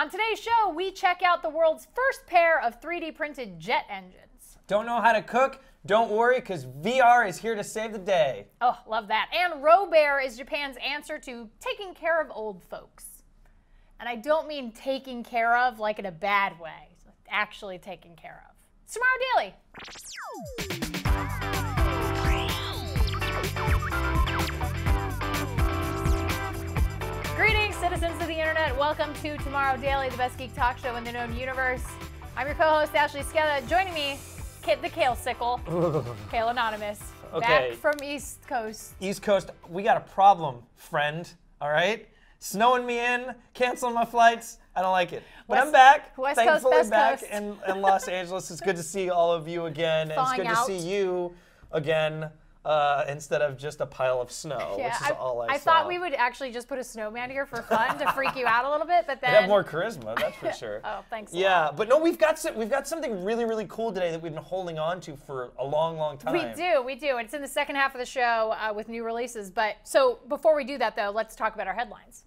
On today's show, we check out the world's first pair of 3D printed jet engines. Don't know how to cook? Don't worry, because VR is here to save the day. Oh, love that. And ROBEAR is Japan's answer to taking care of old folks. And I don't mean taking care of like in a bad way. Actually taking care of. It's Tomorrow Daily. Greetings, citizens of the internet. Welcome to Tomorrow Daily, the best geek talk show in the known universe. I'm your co-host, Ashley Skella. Joining me, the Kale Sickle, Kale Anonymous, Okay. back from East Coast. East Coast, we got a problem, friend, all right? Snowing me in, canceling my flights. I don't like it. But I'm back, West Coast, thankfully Best back Coast. in Los Angeles. It's good to see all of you again. And it's good to see you again instead of just a pile of snow, which is all I saw. I thought we would actually just put a snowman here for fun to freak you out a little bit, but then... It'd have more charisma, that's for sure. Oh, thanks a Yeah, lot. but no, we've got something really, really cool today that we've been holding on to for a long, long time. We do. It's in the second half of the show with new releases. But so before we do that, though, let's talk about our headlines.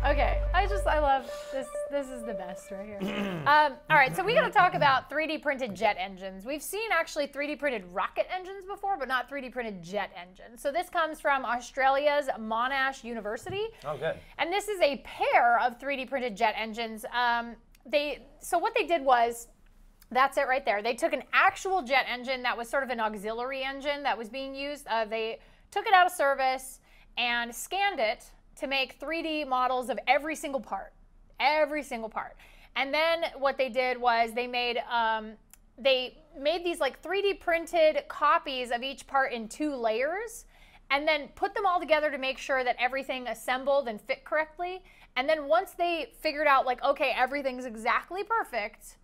Okay, I love this. This is the best right here. All right, so we got to talk about 3D printed jet engines. We've seen actually 3D printed rocket engines before, but not 3D printed jet engines. So this comes from Australia's Monash University. Oh, good. And this is a pair of 3D printed jet engines. So what they did was, that's it right there. They took an actual jet engine that was sort of an auxiliary engine that was being used. They took it out of service and scanned it to make 3D models of every single part. And then what they did was they made these like 3D printed copies of each part in 2 layers and then put them all together to make sure that everything assembled and fit correctly. And then once they figured out like, okay, everything's exactly perfect,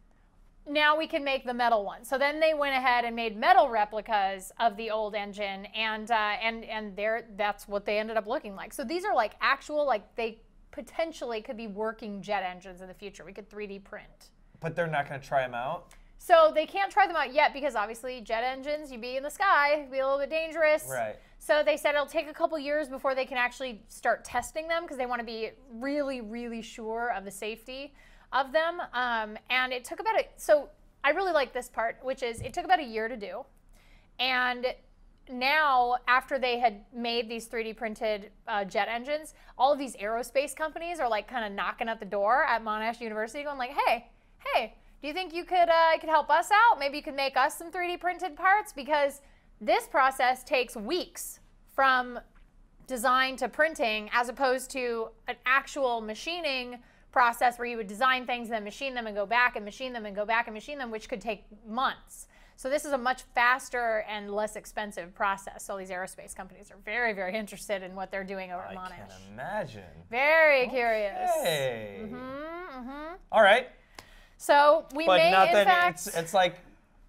now we can make the metal one. So then they went ahead and made metal replicas of the old engine, and that's what they ended up looking like. So these are like actual, like they potentially could be working jet engines in the future. We could 3D print. But they're not going to try them out? So they can't try them out yet because obviously jet engines, you'd be in the sky, it'd be a little bit dangerous. Right. So they said it'll take a couple years before they can actually start testing them because they want to be really, really sure of the safety of them, and it took about so I really like this part, which is it took about a year to do, and now after they had made these 3D printed jet engines, all of these aerospace companies are like kind of knocking at the door at Monash University going like, hey, do you think you could help us out? Maybe you could make us some 3D printed parts, because this process takes weeks from design to printing as opposed to an actual machining process where you would design things and then machine them and go back and machine them and go back and machine them, which could take months. So this is a much faster and less expensive process. So these arespace companies are very, very interested in what they're doing over at Monash. I can imagine. Very curious. Hey. All right. So we but may, not in that fact, it's like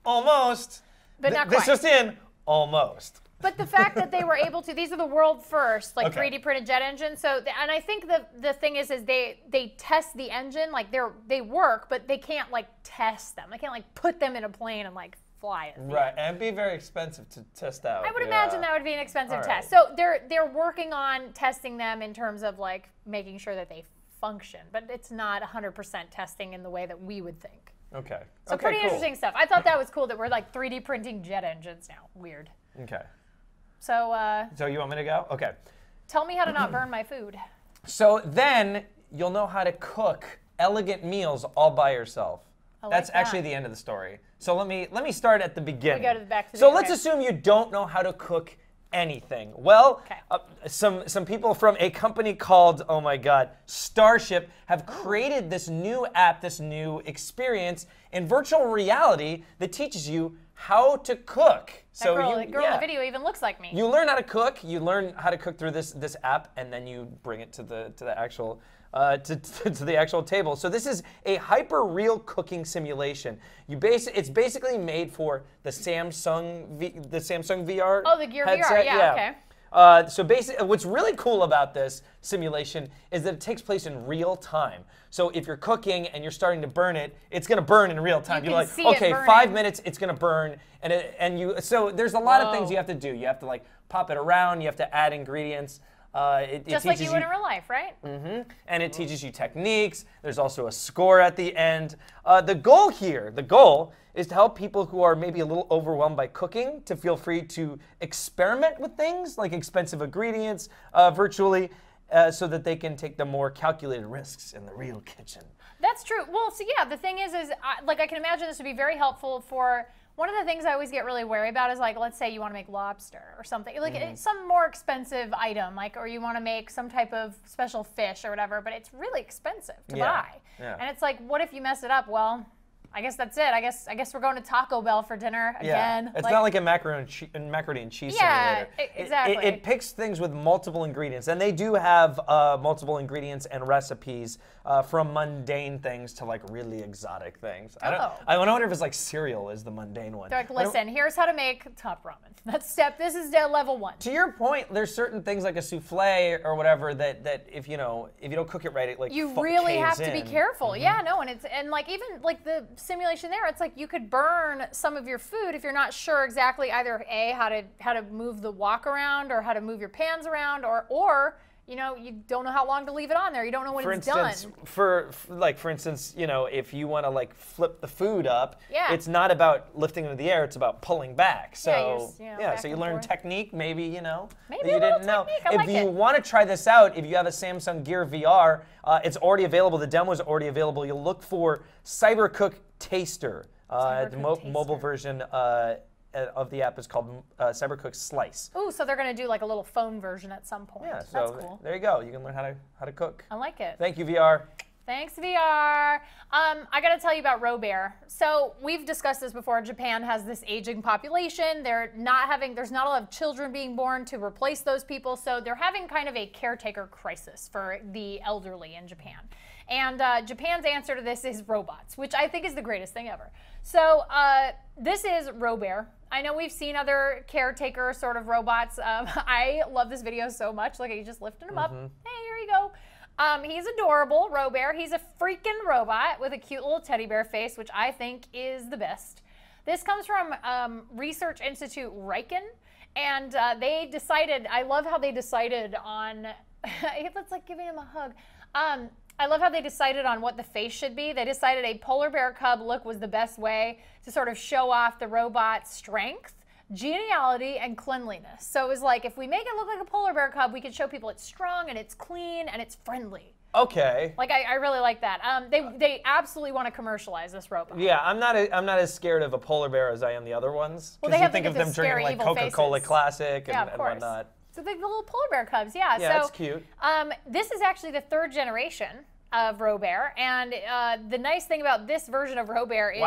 almost. but not This quite. just in, almost. But the fact that they were able to, these are the world first, like Okay. 3D printed jet engines. So, and I think the thing is they test the engine, like they work, but they can't like test them. They can't like put them in a plane and like fly it. Right, and it'd be very expensive to test out. I would imagine that would be an expensive All test. right. So they're working on testing them in terms of like making sure that they function, but it's not 100% testing in the way that we would think. Okay. So okay, pretty cool. interesting stuff. I thought that was cool that we're like 3D printing jet engines now. Weird. Okay. So So you want me to go? Okay. tell me how to not burn my food. So then you'll know how to cook elegant meals all by yourself. I like That's that. actually the end of the story. So let me start at the beginning. We go to the back to the So okay. let's assume you don't know how to cook anything. Well, Okay. some people from a company called, oh my God, Starship have created this new app, this new experience in virtual reality that teaches you how to cook. That girl in the video even looks like me. You learn how to cook. You learn how to cook through this app, and then you bring it to the actual to the actual table. So this is a hyper real cooking simulation. It's basically made for the Samsung VR. Oh, the Gear headset. VR. Yeah. Okay. So basically, what's really cool about this simulation is that it takes place in real time. So if you're cooking and you're starting to burn it, it's going to burn in real time. You You're can like, see it okay, burning. 5 minutes, it's going to burn, so there's a lot of things you have to do. You have to like pop it around. You have to add ingredients. Just like you would in real life, right? And it teaches you techniques. There's also a score at the end. The goal is to help people who are maybe a little overwhelmed by cooking to feel free to experiment with things like expensive ingredients virtually so that they can take the more calculated risks in the real kitchen. That's true. Well, so yeah, the thing is like I can imagine this would be very helpful for. One of the things I always get really wary about is like, let's say you want to make lobster or something, like some more expensive item, like, or you want to make some type of special fish or whatever, but it's really expensive to buy. Yeah. And it's like, what if you mess it up? Well, I guess that's it. I guess we're going to Taco Bell for dinner again. It's not like a macaroni and cheese simulator. Exactly. It picks things with multiple ingredients, and they do have multiple ingredients and recipes from mundane things to like really exotic things. I wonder if it's like cereal is the mundane one. They're like, listen, here's how to make top ramen. This is level 1. To your point, there's certain things like a souffle or whatever that if you don't cook it right, it like you really have to be careful. Yeah, no, and like even like the simulation there, it's like you could burn some of your food if you're not sure exactly either how to move the wok around or how to move your pans around or you don't know how long to leave it on there. You don't know when it's done. For instance, if you want to like flip the food up, it's not about lifting it into the air. It's about pulling back. So so you learn technique, maybe maybe that you didn't know. If you want to try this out, if you have a Samsung Gear VR, it's already available. The demo is already available. You'll look for CyberCook Taster. The mobile version of the app is called CyberCook Slice. Ooh, so they're going to do like a little phone version at some point. Yeah, so that's cool. There you go. You can learn how to cook. I like it. Thank you, VR. Thanks, VR. I got to tell you about ROBEAR. So we've discussed this before. Japan has this aging population. There's not a lot of children being born to replace those people. So they're having kind of a caretaker crisis for the elderly in Japan. And Japan's answer to this is robots, which I think is the greatest thing ever. So this is ROBEAR. I know we've seen other caretaker sort of robots. I love this video so much. Look, you just lifting him up. Hey, here you go. He's adorable, ROBEAR. He's a freaking robot with a cute little teddy bear face, which I think is the best. This comes from Research Institute Riken, and they decided, I love how they decided on, that's like giving him a hug. I love how they decided on what the face should be. They decided a polar bear cub look was the best way to sort of show off the robot's strength, geniality, and cleanliness. So it was like, if we make it look like a polar bear cub, we can show people it's strong and it's clean and it's friendly. Okay. Like I really like that. They absolutely want to commercialize this robot. Yeah, I'm not as scared of a polar bear as I am the other ones. Well, they have think of them drinking like Coca-Cola Classic and whatnot. So the little polar bear cubs, yeah. Yeah, that's cute. This is actually the 3rd generation of ROBEAR, and the nice thing about this version of ROBEAR is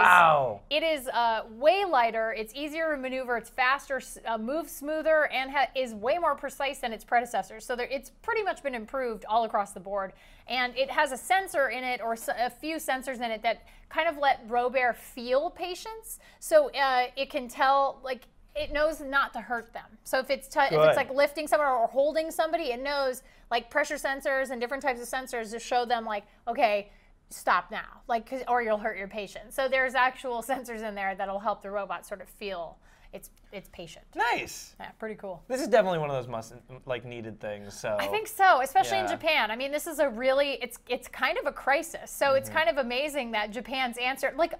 it is way lighter, it's easier to maneuver, it's faster, moves smoother, and is way more precise than its predecessors. So it's pretty much been improved all across the board. And it has a sensor in it, or a few sensors in it, that kind of let ROBEAR feel patients. So it can tell, like, it knows not to hurt them. So if it's like lifting someone or holding somebody, it knows like pressure sensors and different types of sensors to show them like, okay, stop now, like, or you'll hurt your patient. So there's actual sensors in there that'll help the robot sort of feel it's patient. Nice. Yeah, pretty cool. This is definitely one of those needed things. So I think so, especially in Japan. I mean, this is a really it's kind of a crisis. So it's kind of amazing that Japan's answer, like,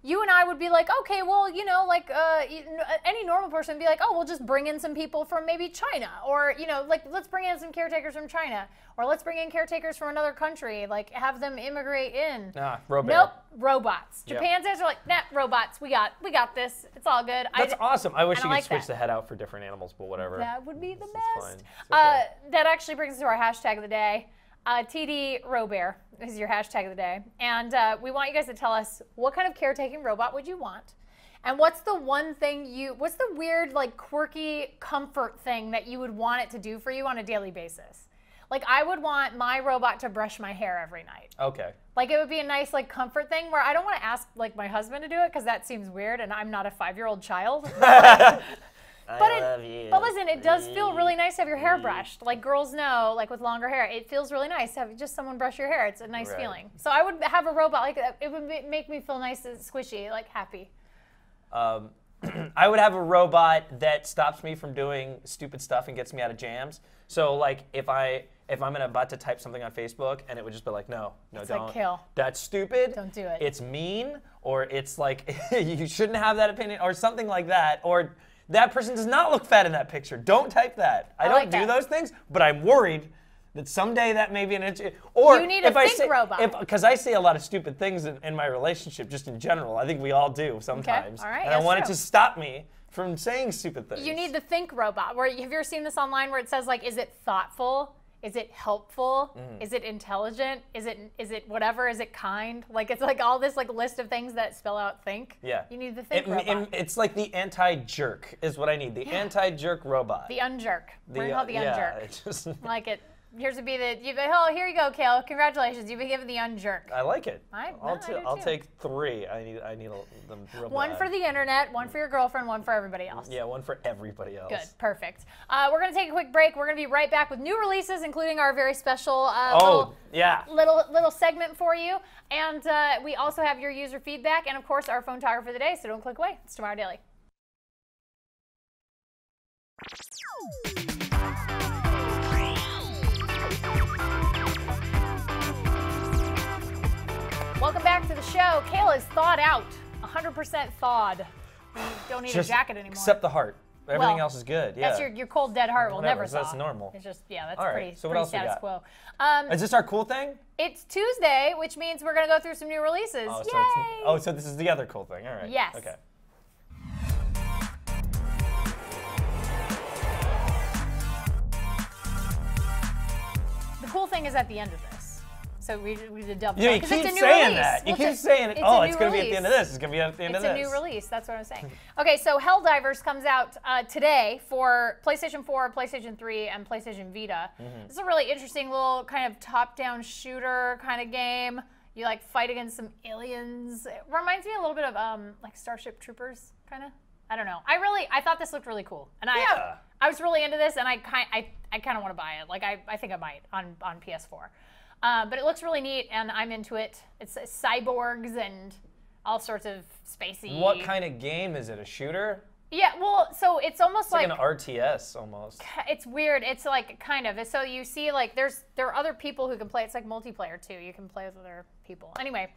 you and I would be like, okay, well, any normal person would be like, oh, we'll just bring in some people from maybe China, or, like, let's bring in some caretakers from China, or let's bring in caretakers from another country, like, have them immigrate in. ROBEAR. Nope, robots. Japan's answer, like, nah, robots, we got this, it's all good. That's awesome. I wish you could switch the head out for different animals, but whatever. That would be the best. Okay. That actually brings us to our hashtag of the day. TD ROBEAR is your hashtag of the day. And we want you guys to tell us, what kind of caretaking robot would you want? And what's the what's the weird, like, quirky comfort thing that you would want it to do for you on a daily basis? Like, I would want my robot to brush my hair every night. Okay. Like, it would be a nice, like, comfort thing where I don't want to ask, like, my husband to do it because that seems weird and I'm not a 5-year-old child. But listen, it does feel really nice to have your hair brushed. Like, girls know, like, with longer hair, it feels really nice to have just someone brush your hair. It's a nice feeling. So I would have a robot, like, it would make me feel nice and squishy, like, happy. I would have a robot that stops me from doing stupid stuff and gets me out of jams. So like if I'm about to type something on Facebook and it would just be like, no, It's don't. like, kill. That's stupid. Don't do it. It's mean, or it's like you shouldn't have that opinion, or something like that, or that person does not look fat in that picture. Don't type that. I don't like do that. those things, but I'm worried that someday that may be an issue. Or You need a if I think say, robot. Because I say a lot of stupid things in my relationship, just in general. I think we all do sometimes. All right, and I that's want true. it to stop me from saying stupid things. You need the think robot. Have you ever seen this online where it says like, is it thoughtful? Is it helpful? Is it intelligent? Is it whatever? Is it kind? Like it's like all this like list of things that spell out think. Yeah. You need the think robot. It's like the anti-jerk is what I need. The anti-jerk robot. The unjerk. We're gonna call it the yeah, unjerk. it just, Like it. Here's to be the. Oh, here you go, Kale. Congratulations, you've been given the unjerk. I like it. I do I'll too. take 3. I need them real One bad. for the internet, one for your girlfriend, one for everybody else. Yeah, one for everybody else. Good, perfect. We're gonna take a quick break. We're gonna be right back with new releases, including our very special little segment for you. And we also have your user feedback, and of course our phone togger for the day. So don't click away. It's Tomorrow Daily. Welcome back to the show. Kayla is thawed out, 100% thawed. You don't need a jacket anymore. Except the heart. Everything Well, else is good. Yeah. That's your cold, dead heart will Whatever, never so thaw. that's normal. It's just, that's All right, pretty, so what pretty else we status got? quo. Is this our cool thing? It's Tuesday, which means we're going to go through some new releases. Yay! So this is the other cool thing. All right. Yes. Okay. The cool thing is at the end of this. So we did double. Yeah, you talk, 'cause keep it's a new saying release. that. You Well, keep saying it. Oh, it's going to be at the end of release. this. It's going to be at the end of It's this. a new release. That's what I'm saying. Okay, so Helldivers comes out today for PlayStation 4, PlayStation 3, and PlayStation Vita. This is a really interesting little kind of top-down shooter kind of game. You like fight against some aliens. It reminds me a little bit of like Starship Troopers, kind of. I don't know. I thought this looked really cool, and I was really into this, and I kind of want to buy it. Like I think I might on PS4. But it looks really neat, and I'm into it. It's cyborgs and all sorts of spacey. What kind of game is it? A shooter? Yeah, well, so it's almost It's like an RTS almost. It's weird. It's like kind of. So you see, like there are other people who can play. It's like multiplayer too. You can play with other people. Anyway,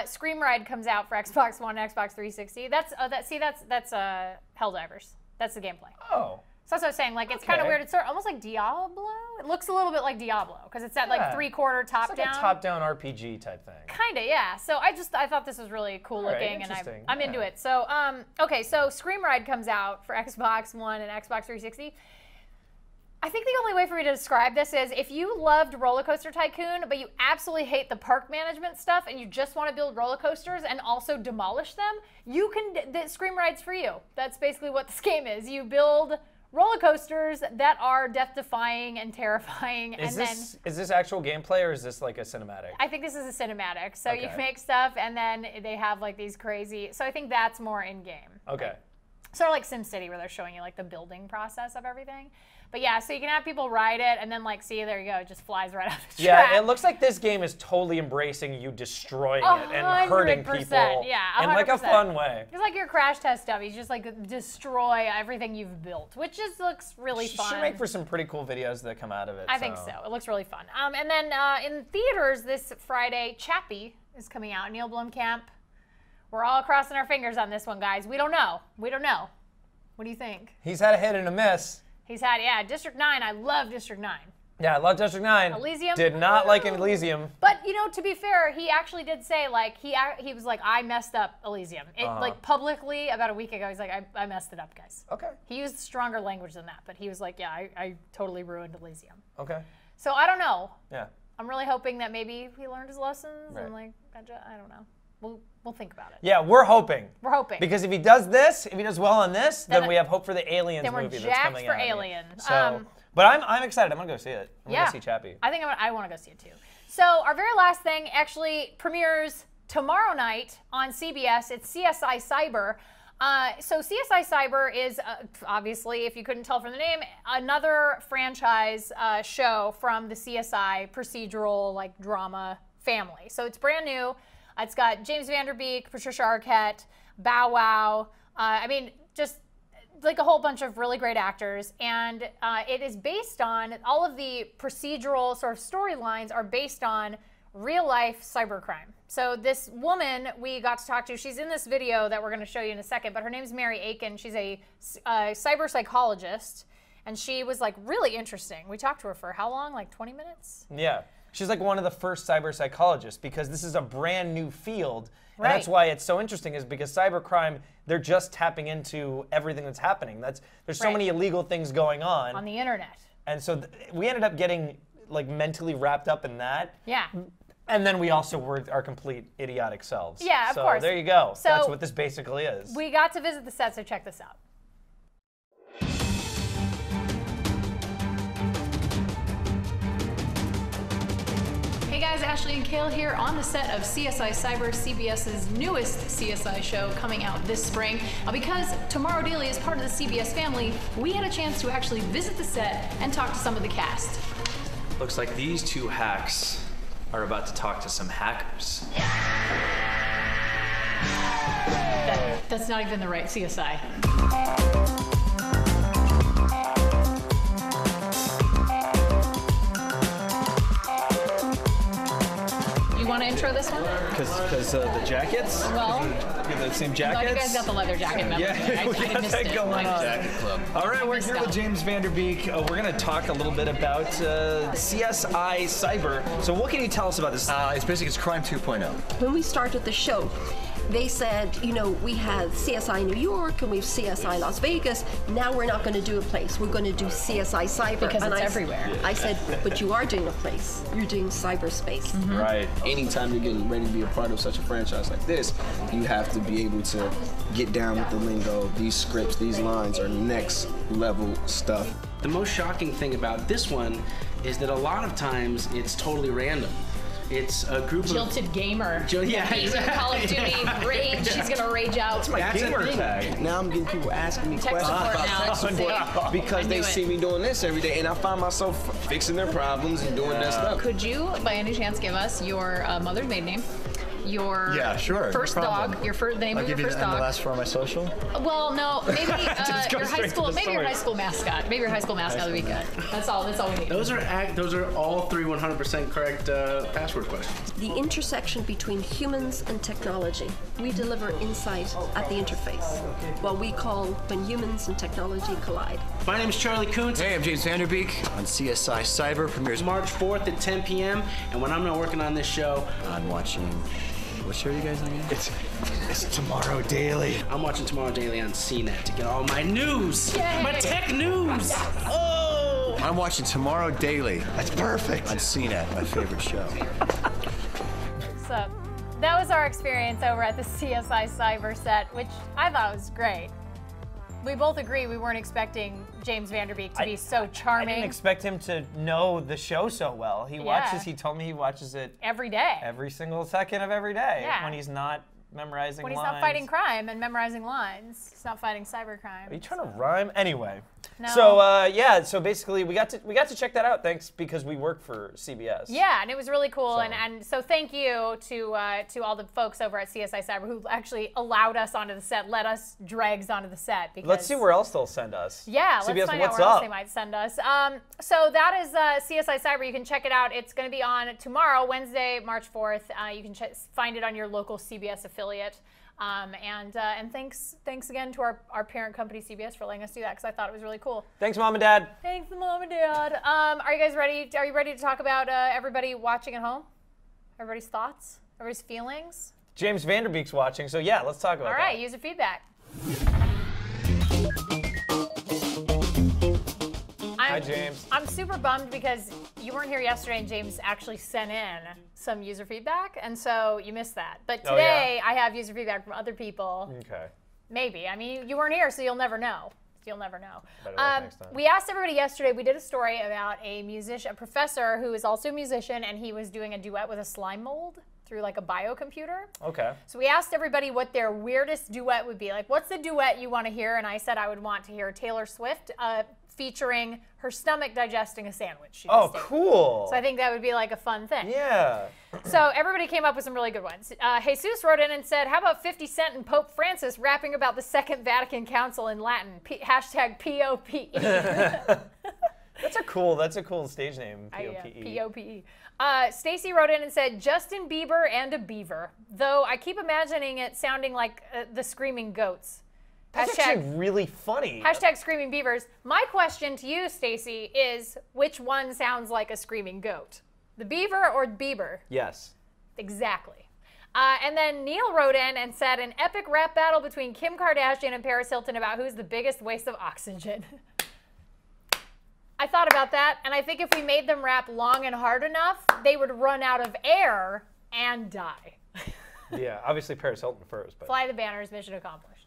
Scream Ride comes out for Xbox One, and Xbox 360. That's Helldivers. That's the gameplay. Oh. So that's what I was saying. Like it's kind of Okay. weird. It's sort of almost like Diablo. It looks a little bit like Diablo because it's that like Yeah. 3/4 top It's like down. a top-down RPG type thing. Kinda, yeah. So I thought this was really cool All right, looking, and interesting, I'm into it. So okay, so Scream Ride comes out for Xbox One and Xbox 360. I think the only way for me to describe this is if you loved Roller Coaster Tycoon, but you absolutely hate the park management stuff, and you just want to build roller coasters and also demolish them, you can. The Scream Ride's for you. That's basically what this game is. You build roller coasters that are death-defying and terrifying, Is this actual gameplay, or is this like a cinematic? I think this is a cinematic. So you Okay. make stuff, and then they have like these crazy. So I think that's more in game. Okay. Sort of like SimCity, where they're showing you like the building process of everything. But yeah, so you can have people ride it, and then like, see, there you go, it just flies right off the track. Yeah, it looks like this game is totally embracing you destroying it and hurting 100%, people yeah, in like a 100%. fun way. It's like your crash test dummies, just like destroy everything you've built, which just looks really fun. Should make for some pretty cool videos that come out of it. I think so. It looks really fun. And then in theaters this Friday, Chappie is coming out. Neil Blomkamp. We're all crossing our fingers on this one, guys. We don't know. We don't know. What do you think? He's had a hit and a miss. He's had, yeah, District 9. I love District 9. Yeah, I love District 9. Elysium? Did not like Elysium. But, you know, to be fair, he actually did say, like, he was like, I messed up Elysium. Like, publicly, about a week ago, he's like, I messed it up, guys. Okay. He used stronger language than that, but he was like, yeah, I totally ruined Elysium. Okay. So, I don't know. Yeah. I'm really hoping that maybe he learned his lessons Right. and, like, I don't know. We'll think about it. Yeah, we're hoping. We're hoping. Because if he does this, if he does well on this, then we have hope for the Aliens then we're movie that's jacked coming for out. Alien. So, but I'm excited. I'm gonna go see it. I'm Yeah. gonna see Chappie. I think I want to go see it too. So our very last thing actually premieres tomorrow night on CBS. It's CSI Cyber. So CSI Cyber is obviously, if you couldn't tell from the name, another franchise show from the CSI procedural like drama family. So it's brand new. It's got James Van Der Beek, Patricia Arquette, Bow Wow. I mean, just like a whole bunch of really great actors, and it is based on, all of the procedural sort of storylines are based on real life cybercrime. So this woman we got to talk to, she's in this video that we're going to show you in a second, but her name's Mary Aiken. She's a cyber psychologist, and she was like really interesting. We talked to her for how long? Like 20 minutes? Yeah. She's like one of the first cyber psychologists, because this is a brand new field. And Right. that's why it's so interesting, is because cybercrime, they're just tapping into everything that's happening. There's so Right. many illegal things going on. On the internet. And so we ended up getting like mentally wrapped up in that. Yeah. And then we also were our complete idiotic selves. Yeah, of so course. there you go. So That's what this basically is. We got to visit the set, so check this out. Hey guys, Ashley and Kale here on the set of CSI Cyber, CBS's newest CSI show coming out this spring. Because Tomorrow Daily is part of the CBS family, we had a chance to actually visit the set and talk to some of the cast. Looks like these two hacks are about to talk to some hackers. That's not even the right CSI. You want to intro this one? Because the jackets? Well, The same no, jackets? you guys got the leather jacket. Remember? Yeah, we I got missed that it. going on. Jacket Club. All right, we're missed here out. with James Vanderbeek. We're going to talk a little bit about CSI Cyber. So what can you tell us about this? It's Crime 2.0. When we started the show, they said, you know, we have CSI New York and we have CSI Las Vegas. Now we're not going to do a place. We're going to do CSI Cyber. Because and it's I everywhere. I said, but you are doing a place. You're doing cyberspace. Right. Anytime you're getting ready to be a part of such a franchise like this, you have to be able to get down with the lingo. These scripts, these lines are next level stuff. The most shocking thing about this one is that a lot of times it's totally random. It's a group Jilted gamer. Yeah, Beating Call of Duty, rage. She's gonna rage out. That's Gamer a thing. tag. Now I'm getting people asking me Tech questions support about now. tech support See? because I they knew see it. me doing this every day, and I find myself fixing their problems and doing that stuff. Could you, by any chance, give us your mother's maiden name? Your Yeah, sure. first no problem. dog, the name I'll of your give you first the dog. last for my social. Well, no, maybe go your high straight school, to the maybe your source. high school mascot. Maybe your high school mascot would be good. That's all we need. Those are all three 100% correct password questions. The intersection between humans and technology. We deliver insight at the interface, what we call when humans and technology collide. My name is Charlie Kuntz. Hey, I'm James Vanderbeek on CSI Cyber. Premieres March 4th at 10 p.m. And when I'm not working on this show, I'm watching. What show are you guys on again? It's Tomorrow Daily. I'm watching Tomorrow Daily on CNET to get all my news, Yay. my tech news. Oh! I'm watching Tomorrow Daily That's perfect. on CNET, my favorite show. So that was our experience over at the CSI Cyber set, which I thought was great. We both agree we weren't expecting James Vanderbeek to be so I charming didn't expect him to know the show so well. He told me he watches it every day. every single second of every day Yeah. when he's not memorizing When he's lines. not fighting crime and memorizing lines. He's not fighting cybercrime. Are you trying to rhyme? Anyway. No. So yeah, so basically we got to check that out thanks because we work for CBS. Yeah, and it was really cool, So. and so thank you to all the folks over at CSI Cyber who actually allowed us onto the set, let us dregs onto the set. Because Let's see where else they'll send us. Yeah, CBS, let's find what's out where else up? they might send us. So that is CSI Cyber. You can check it out. It's going to be on tomorrow, Wednesday, March 4th. You can find it on your local CBS affiliate. And thanks again to our parent company CBS for letting us do that because I thought it was really cool. Thanks, Mom and Dad. Thanks, Mom and Dad. Are you guys ready? Are you ready to talk about everybody watching at home? Everybody's thoughts? Everybody's feelings? James Vanderbeek's watching, so yeah, let's talk about All that. right, user feedback. Hi, James. I'm super bummed because you weren't here yesterday and James actually sent in some user feedback, and so you missed that. But Oh, yeah? today I have user feedback from other people. Okay. Maybe. I mean, you weren't here, so you'll never know. You'll never know. Better luck next time. We asked everybody yesterday, we did a story about a professor who is also a musician, and he was doing a duet with a slime mold through like a biocomputer. Okay. So we asked everybody what their weirdest duet would be. Like, what's the duet you want to hear? And I said I would want to hear Taylor Swift featuring her stomach digesting a sandwich. She Oh, just ate. cool. So I think that would be like a fun thing. Yeah. So everybody came up with some really good ones. Jesus wrote in and said, how about 50 Cent and Pope Francis rapping about the Second Vatican Council in Latin? Hashtag POPE. That's a cool stage name, POPE. POPE. Stacy wrote in and said, Justin Bieber and a beaver, though I keep imagining it sounding like the Screaming Goats. That's actually really funny. Hashtag Screaming Beavers. My question to you, Stacy, is which one sounds like a screaming goat? The beaver or Bieber? Yes. Exactly. And then Neil wrote in and said, an epic rap battle between Kim Kardashian and Paris Hilton about who's the biggest waste of oxygen. I thought about that, and I think if we made them rap long and hard enough, they would run out of air and die. Yeah, obviously Paris Hilton first. But. Fly the banners, mission accomplished.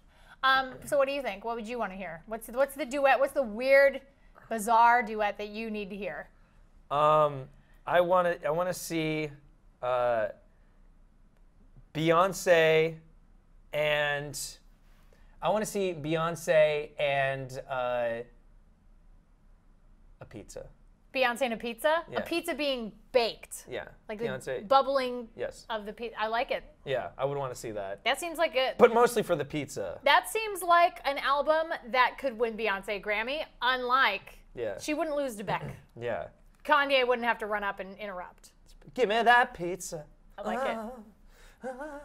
So what do you think? What would you want to hear? What's the duet? What's the weird, bizarre duet that you need to hear? I want to see Beyonce and a pizza. Beyonce and a pizza? Yeah. A pizza being baked. Yeah. Like Beyonce. the bubbling Yes. of the pizza. I like it. Yeah, I would want to see that. That seems like a... But mostly for the pizza. That seems like an album that could win Beyonce a Grammy, unlike... Yeah. She wouldn't lose to Beck. Yeah. Kanye wouldn't have to run up and interrupt. Give me that pizza. I like it.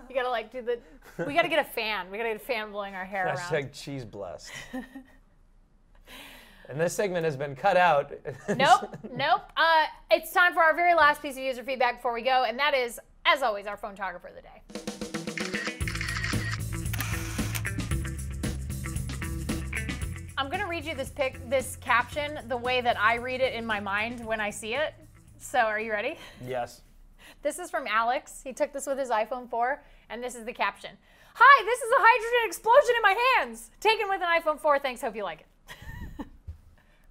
You gotta like do the... We gotta get a fan. We gotta get a fan blowing our hair around. Hashtag cheese blessed. And this segment has been cut out. Nope. It's time for our very last piece of user feedback before we go, and that is, as always, our photographer of the day. I'm gonna read you this caption the way that I read it in my mind when I see it. So, are you ready? Yes. This is from Alex. He took this with his iPhone 4, and this is the caption. Hi, this is a hydrogen explosion in my hands. Taken with an iPhone 4. Thanks. Hope you like it.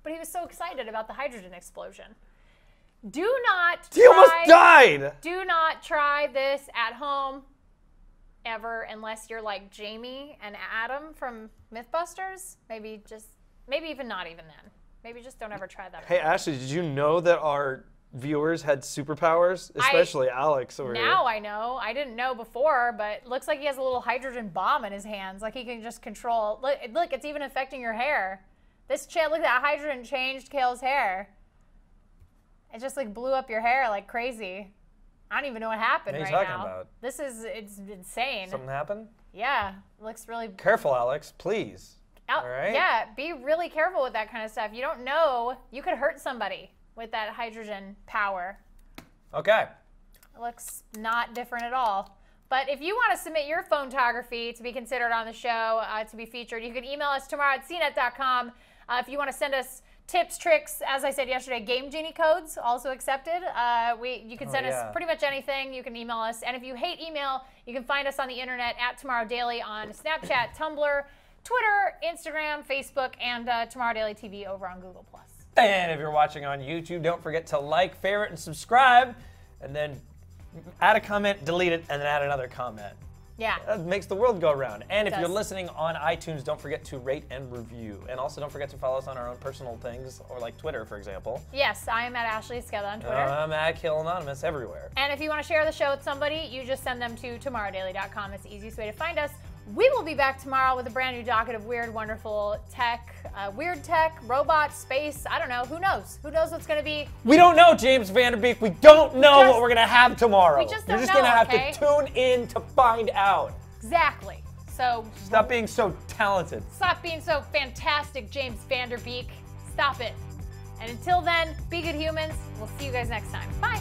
But he was so excited about the hydrogen explosion. Do not He almost died! Do not try this at home ever unless you're like Jamie and Adam from Mythbusters. Maybe even not even then. Maybe just don't ever try that. Hey, Ashley, did you know that our viewers had superpowers? Especially Alex over here. Now I know. I didn't know before, but it looks like he has a little hydrogen bomb in his hands. Like he can just control. Look, it's even affecting your hair. This look at that hydrogen changed Kale's hair. It just like blew up your hair like crazy. I don't even know what happened What are right you talking now. about? It's insane. Something happened? Yeah, looks really... Careful, Alex, please. All right? Yeah, be really careful with that kind of stuff. You don't know. You could hurt somebody with that hydrogen power. Okay. It looks not different at all. But if you want to submit your photography to be considered on the show, to be featured, you can email us tomorrow at cnet.com. If you want to send us tips, tricks, as I said yesterday, Game Genie codes also accepted. You can send us pretty much anything. You can email us. And if you hate email, you can find us on the internet at Tomorrow Daily on Snapchat, Tumblr, Twitter, Instagram, Facebook, and Tomorrow Daily TV over on Google+. And if you're watching on YouTube, don't forget to like, favorite, and subscribe. And then add a comment, delete it, and then add another comment. Yeah. That makes the world go around. And if It you're does. listening on iTunes, don't forget to rate and review. And also don't forget to follow us on our own personal things, or like Twitter, for example. Yes, I am at Ashley Skella on Twitter. I'm at Kill Anonymous everywhere. And if you want to share the show with somebody, you just send them to tomorrowdaily.com. It's the easiest way to find us. We will be back tomorrow with a brand new docket of weird, wonderful tech, robots, space. I don't know. Who knows? Who knows what's going to be? We don't know, James Vanderbeek. We don't know what we're going to have tomorrow. We just don't You're just know, going to have okay? to tune in to find out. Exactly. So Stop being so talented. stop being so fantastic, James Vanderbeek. Stop it. And until then, be good humans. We'll see you guys next time. Bye.